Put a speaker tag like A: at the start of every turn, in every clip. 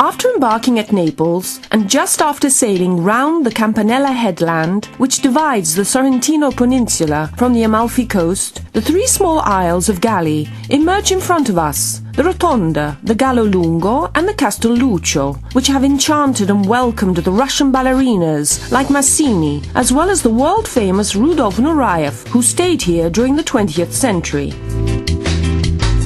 A: After embarking at Naples, and just after sailing round the Campanella headland, which divides the Sorrentino Peninsula from the Amalfi coast, the three small isles of Galli emerge in front of us: the Rotonda, the Gallo Lungo, and the Castelluccio, which have enchanted and welcomed the Russian ballerinas like Massini, as well as the world-famous Rudolf Nureyev, who stayed here during the 20th century.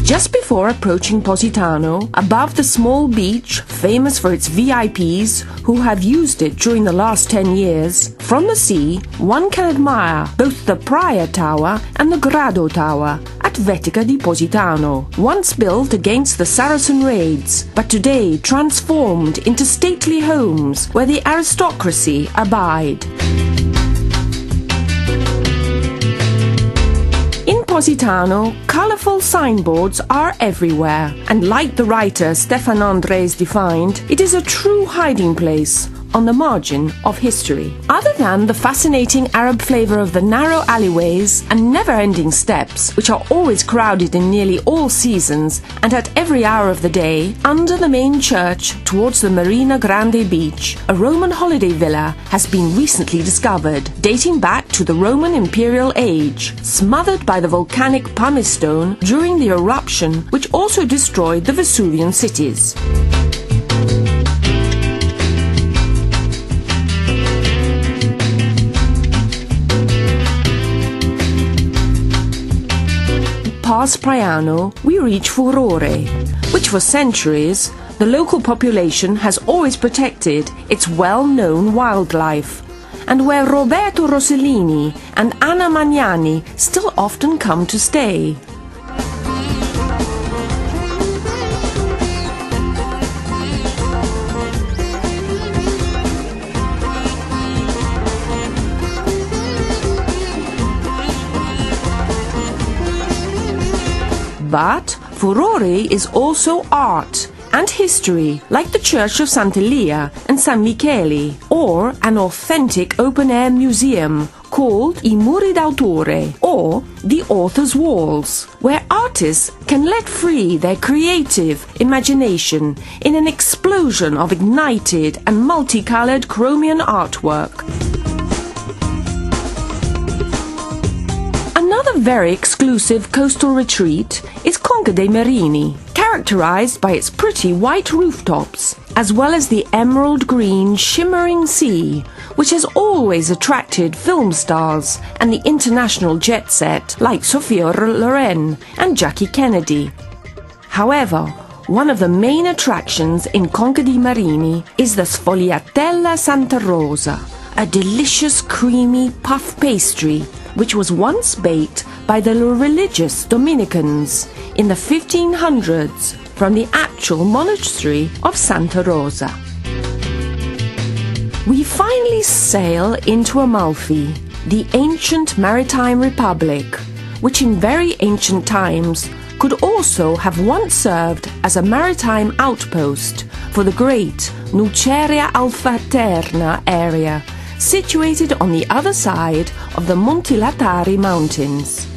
A: Just before approaching Positano, above the small beach, famous for its VIPs who have used it during the last 10 years, from the sea, one can admire both the Praia Tower and the Grado Tower at Vetica di Positano, once built against the Saracen raids, but today transformed into stately homes where the aristocracy abide. In Positano, colourful signboards are everywhere, and like the writer Stefan Andres defined, it is a true hiding place on the margin of history. Other than the fascinating Arab flavour of the narrow alleyways and never-ending steps, which are always crowded in nearly all seasons and at every hour of the day, under the main church towards the Marina Grande beach, a Roman holiday villa has been recently discovered, dating back to the Roman imperial age, smothered by the volcanic pumice stone during the eruption which also destroyed the Vesuvian cities. Past Praiano, we reach Furore, which for centuries the local population has always protected its well-known wildlife, and where Roberto Rossellini and Anna Magnani still often come to stay. But Furore is also art and history, like the Church of Sant'Elia and San Michele, or an authentic open-air museum called I Muri d'Autore, or the Author's Walls, where artists can let free their creative imagination in an explosion of ignited and multicolored Chromium artwork. Another very exclusive coastal retreat is Conca dei Marini, characterized by its pretty white rooftops, as well as the emerald green shimmering sea, which has always attracted film stars and the international jet set like Sophia Loren and Jackie Kennedy. However, one of the main attractions in Conca dei Marini is the Sfogliatella Santa Rosa, a delicious creamy puff pastry which was once baked by the religious Dominicans in the 1500s from the actual monastery of Santa Rosa. We finally sail into Amalfi, the ancient maritime republic, which in very ancient times could also have once served as a maritime outpost for the great Nuceria Alfaterna area, situated on the other side of the Monti Latari mountains.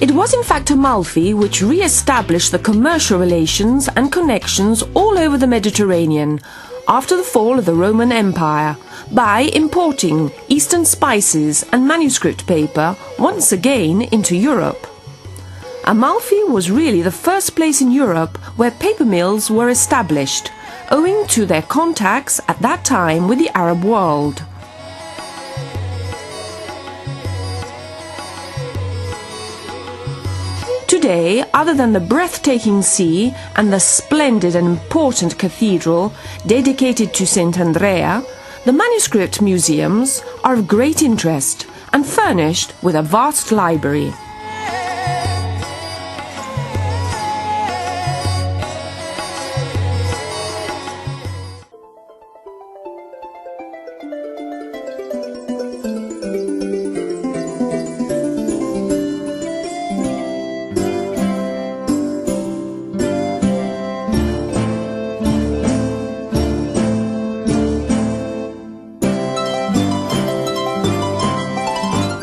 A: It was in fact Amalfi which re-established the commercial relations and connections all over the Mediterranean after the fall of the Roman Empire by importing Eastern spices and manuscript paper once again into Europe. Amalfi was really the first place in Europe where paper mills were established, owing to their contacts at that time with the Arab world. Today, other than the breathtaking sea and the splendid and important cathedral dedicated to Saint Andrea, the manuscript museums are of great interest and furnished with a vast library.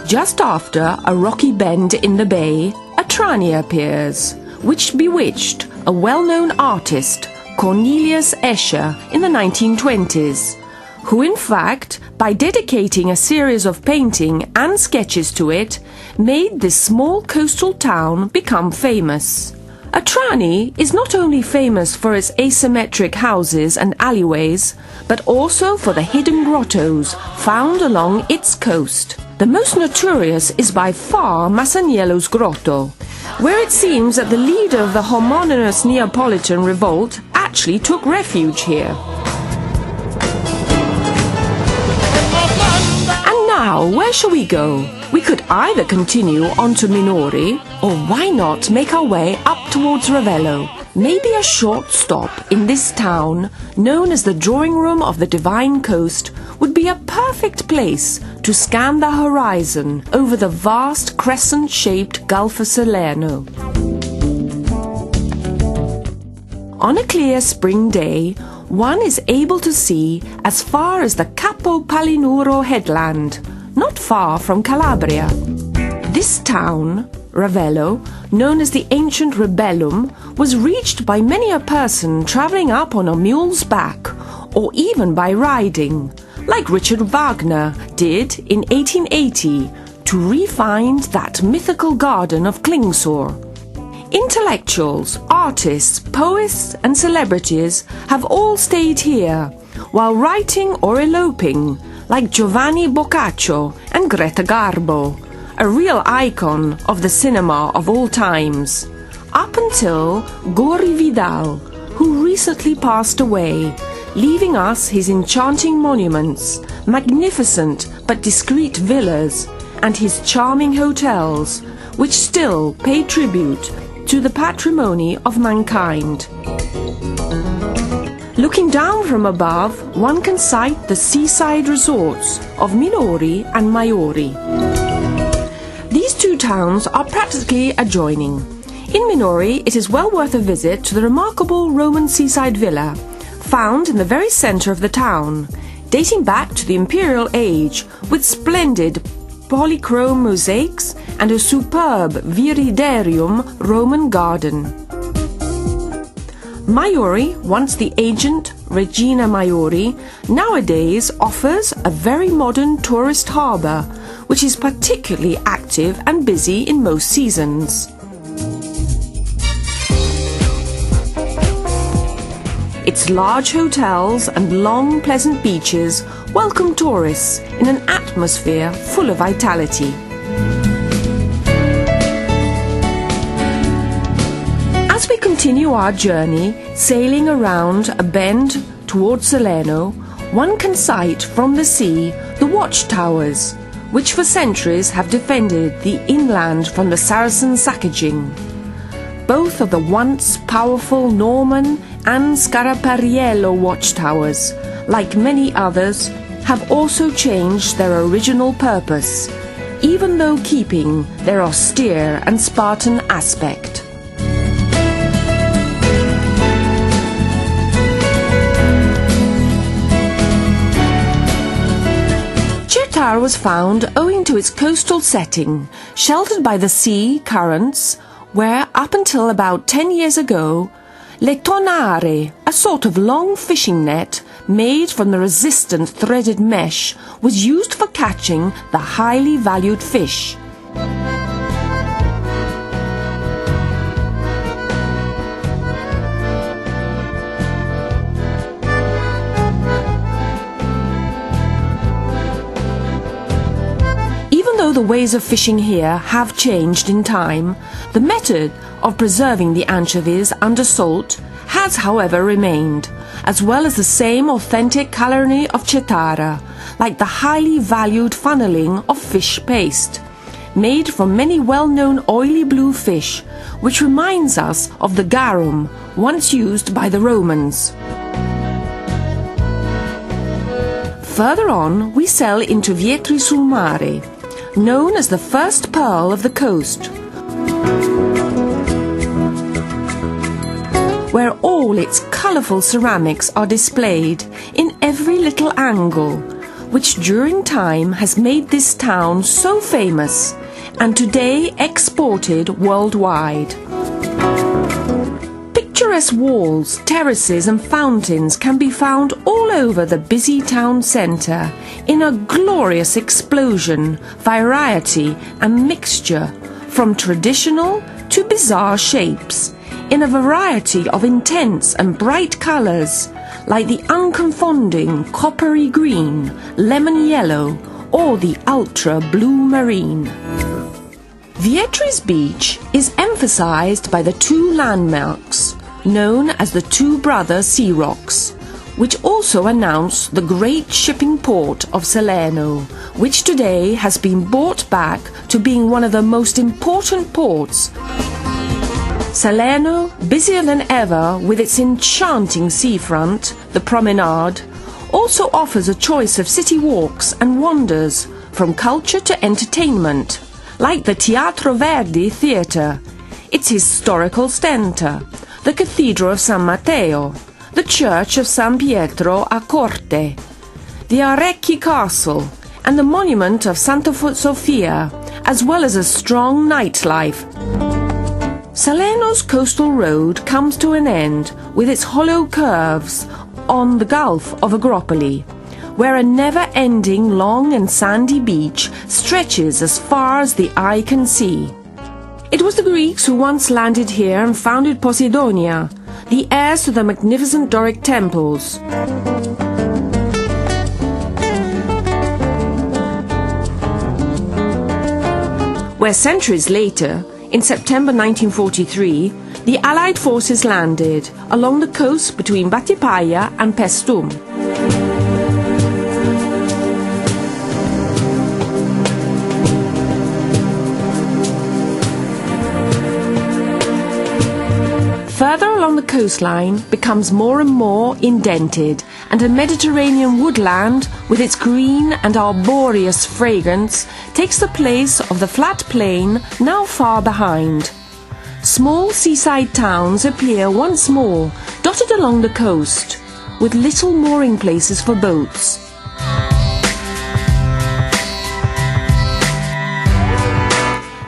A: Just after a rocky bend in the bay, a tranny appears, which bewitched, a well-known artist, Cornelius Escher, in the 1920s, who in fact, by dedicating a series of painting and sketches to it, made this small coastal town become famous. Trani is not only famous for its asymmetric houses and alleyways, but also for the hidden grottos found along its coast. The most notorious is by far Masaniello's Grotto, where it seems that the leader of the homonymous Neapolitan revolt actually took refuge here. And now, where shall we go? We could either continue on to Minori, or why not make our way up towards Ravello? Maybe a short stop in this town, known as the drawing room of the Divine Coast, would be a perfect place to scan the horizon over the vast crescent-shaped Gulf of Salerno. On a clear spring day, one is able to see as far as the Capo Palinuro headland, not far from Calabria. This town, Ravello, known as the ancient Rebellum, was reached by many a person travelling up on a mule's back, or even by riding, like Richard Wagner did in 1880 to re-find that mythical garden of Klingsor. Intellectuals, artists, poets and celebrities have all stayed here, while writing or eloping, like Giovanni Boccaccio and Greta Garbo, a real icon of the cinema of all times, up until Gori Vidal, who recently passed away, leaving us his enchanting monuments, magnificent but discreet villas, and his charming hotels, which still pay tribute to the patrimony of mankind. Looking down from above, one can sight the seaside resorts of Minori and Maiori. These two towns are practically adjoining. In Minori, it is well worth a visit to the remarkable Roman seaside villa, found in the very centre of the town, dating back to the Imperial Age, with splendid polychrome mosaics and a superb viridarium Roman garden. Maiori, once the ancient Regina Maiori, nowadays offers a very modern tourist harbour, which is particularly active and busy in most seasons. Its large hotels and long, pleasant beaches welcome tourists in an atmosphere full of vitality. As we continue our journey, sailing around a bend towards Salerno, one can sight from the sea the watchtowers, which for centuries have defended the inland from the Saracen sackaging. Both of the once powerful Norman and Scarpariello watchtowers, like many others, have also changed their original purpose, even though keeping their austere and Spartan aspect. Chittar was found owing to its coastal setting, sheltered by the sea currents, where up until about 10 years ago, le tonare, a sort of long fishing net made from the resistant threaded mesh, was used for catching the highly valued fish. Even though the ways of fishing here have changed in time, the method of preserving the anchovies under salt has, however, remained, as well as the same authentic culinary of Cettara, like the highly valued funneling of fish paste, made from many well-known oily blue fish, which reminds us of the garum, once used by the Romans. Further on, we sail into Vietri sul Mare, known as the first pearl of the coast, where all its colourful ceramics are displayed in every little angle, which during time has made this town so famous and today exported worldwide. Picture picturesque walls, terraces and fountains can be found all over the busy town centre in a glorious explosion, variety and mixture from traditional to bizarre shapes, in a variety of intense and bright colours, like the unconfounding coppery green, lemon yellow, or the ultra blue marine. Viettri's beach is emphasised by the two landmarks, known as the Two Brother Sea Rocks, which also announce the great shipping port of Salerno, which today has been brought back to being one of the most important ports. Salerno, busier than ever with its enchanting seafront, the promenade, also offers a choice of city walks and wonders from culture to entertainment, like the Teatro Verdi Theatre, its historical centre, the Cathedral of San Matteo, the Church of San Pietro a Corte, the Arecchi Castle, and the monument of Santa Sofia, as well as a strong nightlife. Salerno's coastal road comes to an end with its hollow curves on the Gulf of Agropoli, where a never-ending long and sandy beach stretches as far as the eye can see. It was the Greeks who once landed here and founded Poseidonia, the heirs to the magnificent Doric temples. Where centuries later, in September 1943, the Allied forces landed along the coast between Battipaglia and Paestum. Further along the coastline becomes more and more indented, and a Mediterranean woodland with its green and arboreous fragrance takes the place of the flat plain now far behind. Small seaside towns appear once more, dotted along the coast, with little mooring places for boats.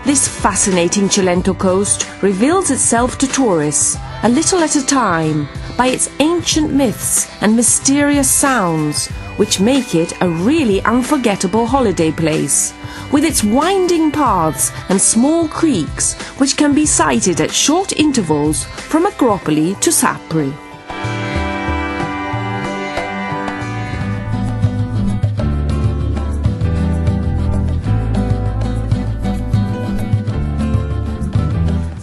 A: This fascinating Cilento coast reveals itself to tourists, a little at a time, by its ancient myths and mysterious sounds, which make it a really unforgettable holiday place, with its winding paths and small creeks, which can be sighted at short intervals from Agropoli to Sapri.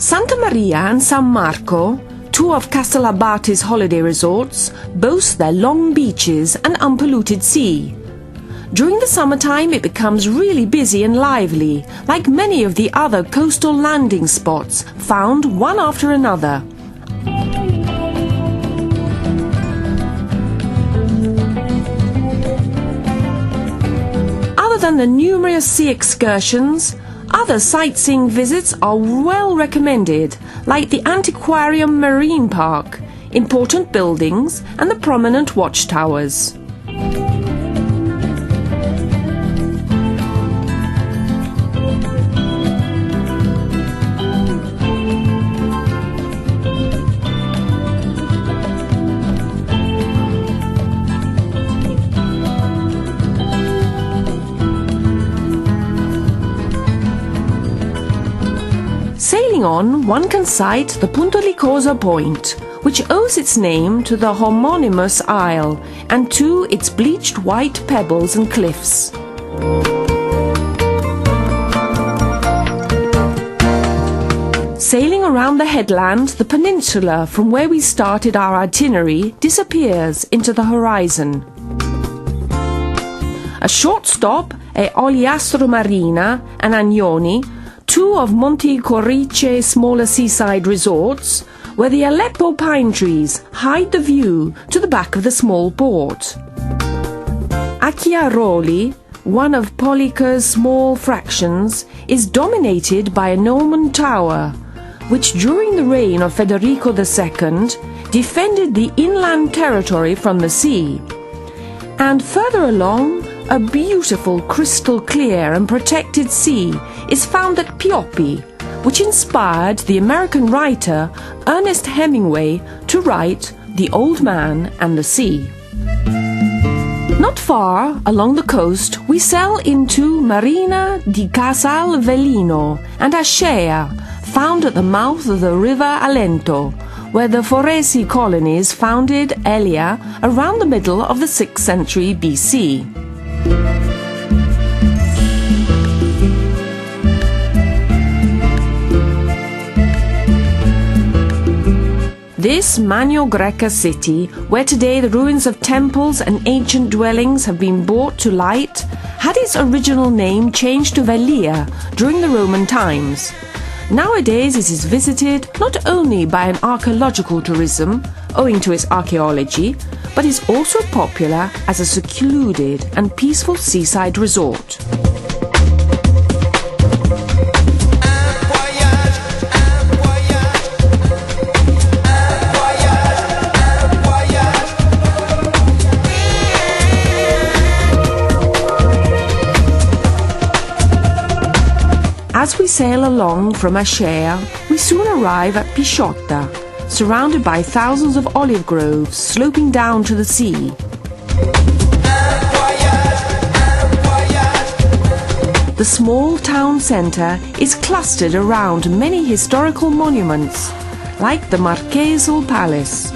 A: Santa Maria and San Marco, two of Castellabate's holiday resorts, boast their long beaches and unpolluted sea. During the summertime it becomes really busy and lively, like many of the other coastal landing spots found one after another. Other than the numerous sea excursions, other sightseeing visits are well recommended, like the Antiquarium Marine Park, important buildings and the prominent watchtowers. Sailing on, one can sight the Punto Licosa Point, which owes its name to the homonymous isle and to its bleached white pebbles and cliffs. Sailing around the headland, the peninsula from where we started our itinerary disappears into the horizon. A short stop at Oliastro Marina and Agnoni, two of Monte Corrice's smaller seaside resorts, where the Aleppo pine trees hide the view to the back of the small port. Acchiaroli, one of Polica's small fractions, is dominated by a Norman tower, which during the reign of Federico II defended the inland territory from the sea. And further along, a beautiful crystal clear and protected sea is found at Pioppi, which inspired the American writer Ernest Hemingway to write The Old Man and the Sea. Not far along the coast, we sail into Marina di Casal Velino and Ascea, found at the mouth of the river Alento, where the Foresi colonies founded Elia around the middle of the 6th century BC. This Magno Greca city, where today the ruins of temples and ancient dwellings have been brought to light, had its original name changed to Velia during the Roman times. Nowadays it is visited not only by an archaeological tourism, owing to its archaeology, but is also popular as a secluded and peaceful seaside resort. As we sail along from Ascea, we soon arrive at Pisciotta, surrounded by thousands of olive groves sloping down to the sea. The small town centre is clustered around many historical monuments, like the Marquesal Palace.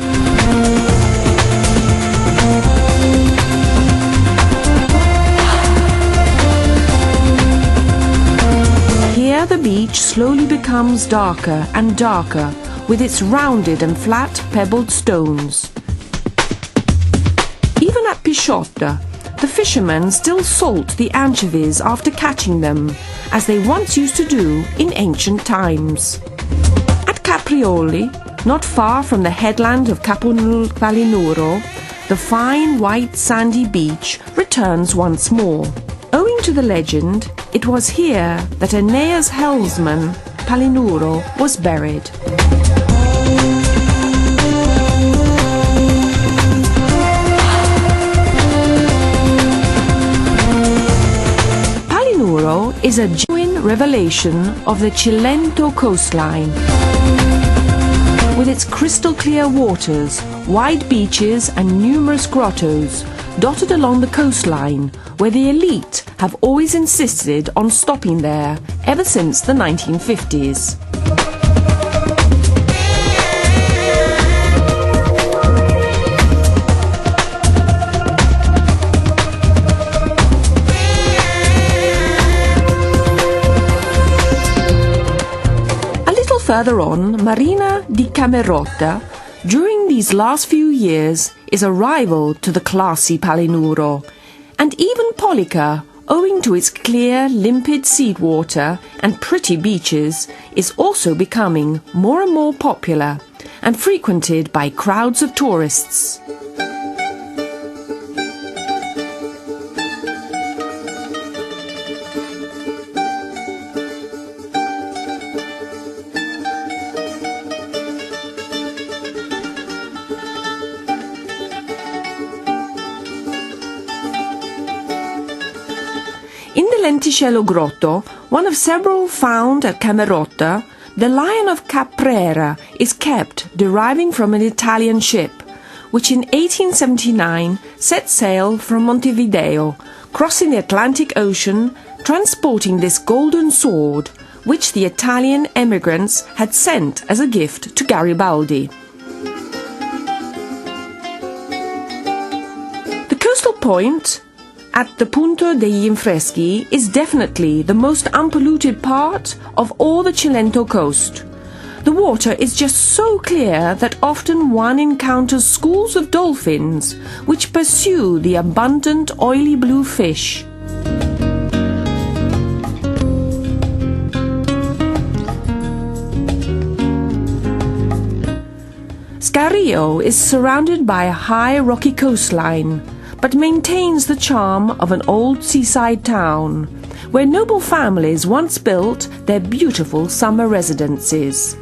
A: Here the beach slowly becomes darker and darker with its rounded and flat pebbled stones. Even at Pisciotta, the fishermen still salt the anchovies after catching them, as they once used to do in ancient times. At Caprioli, not far from the headland of Palinuro, the fine white sandy beach returns once more. Owing to the legend, it was here that Aeneas' helmsman, Palinuro, was buried. Palinuro is a genuine revelation of the Cilento coastline. With its crystal clear waters, wide beaches and numerous grottos dotted along the coastline, where the elite have always insisted on stopping there ever since the 1950s. A little further on, Marina di Camerota, during these last few years, is a rival to the classy Palinuro, and even Polica, owing to its clear, limpid seawater and pretty beaches, is also becoming more and more popular and frequented by crowds of tourists. In the Lenticello Grotto, one of several found at Camerota, the Lion of Capoeira is kept, deriving from an Italian ship, which in 1879 set sail from Montevideo, crossing the Atlantic Ocean, transporting this golden sword, which the Italian emigrants had sent as a gift to Garibaldi. The coastal point at the Punto degli Infreschi is definitely the most unpolluted part of all the Cilento coast. The water is just so clear that often one encounters schools of dolphins which pursue the abundant oily blue fish. Scario is surrounded by a high rocky coastline, but maintains the charm of an old seaside town, where noble families once built their beautiful summer residences.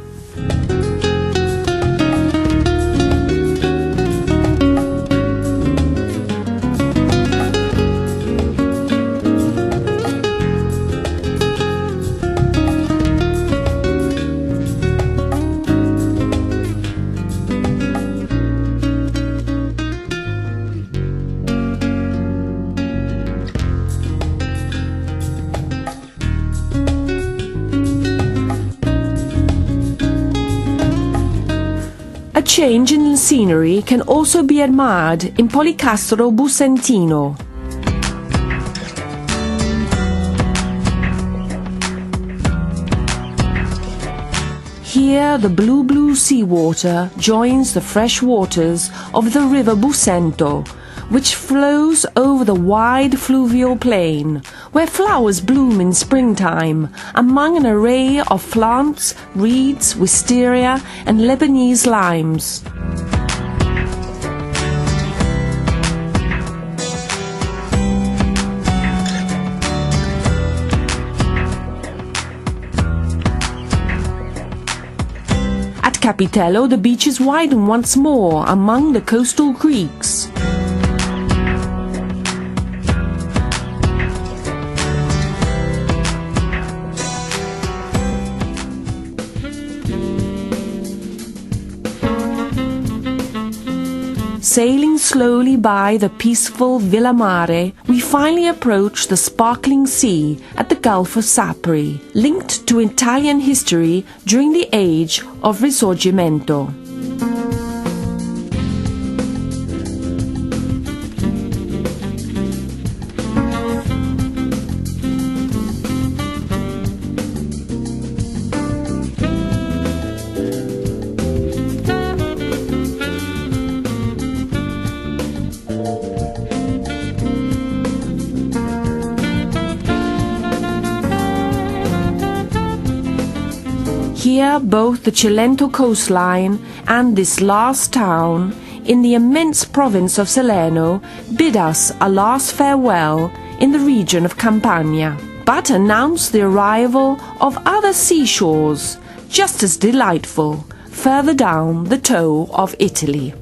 A: change in scenery can also be admired in Policastro Busentino. Here the blue seawater joins the fresh waters of the river Busento, which flows over the wide fluvial plain, where flowers bloom in springtime, among an array of plants, reeds, wisteria, and Lebanese limes. At Capitello, the beaches widen once more among the coastal creeks. Sailing slowly by the peaceful Villa Mare, we finally approach the sparkling sea at the Gulf of Sapri, linked to Italian history during the age of Risorgimento. Here both the Cilento coastline and this last town in the immense province of Salerno bid us a last farewell in the region of Campania, but announce the arrival of other seashores just as delightful further down the toe of Italy.